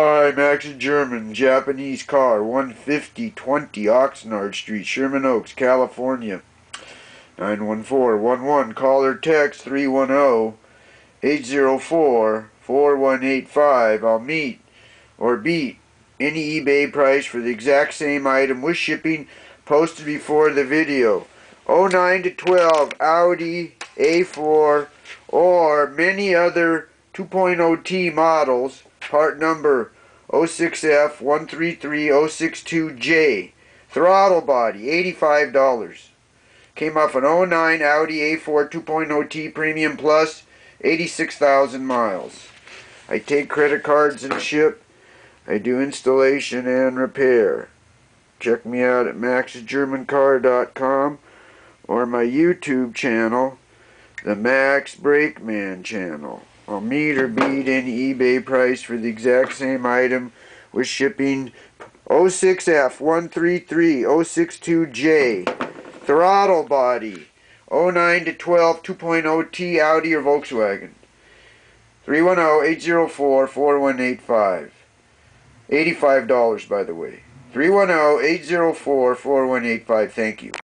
Hi, Max in German, Japanese car, 15020 Oxnard Street, Sherman Oaks, California, 91411. Call or text 310-804-4185. I'll meet or beat any eBay price for the exact same item with shipping posted before the video. 09 to 12 Audi A4 or many other 2.0T models, part number 06F133062J. Throttle body, $85. Came off an 09 Audi A4 2.0T Premium Plus, 86,000 miles. I take credit cards and ship. I do installation and repair. Check me out at maxgermancar.com or my YouTube channel, the Max Brakeman channel. I'll meet or beat any eBay price for the exact same item with shipping. 06F133062J. Throttle body, 09 to 12 2.0T Audi or Volkswagen. 310-804-4185. $85, by the way. 310-804-4185. Thank you.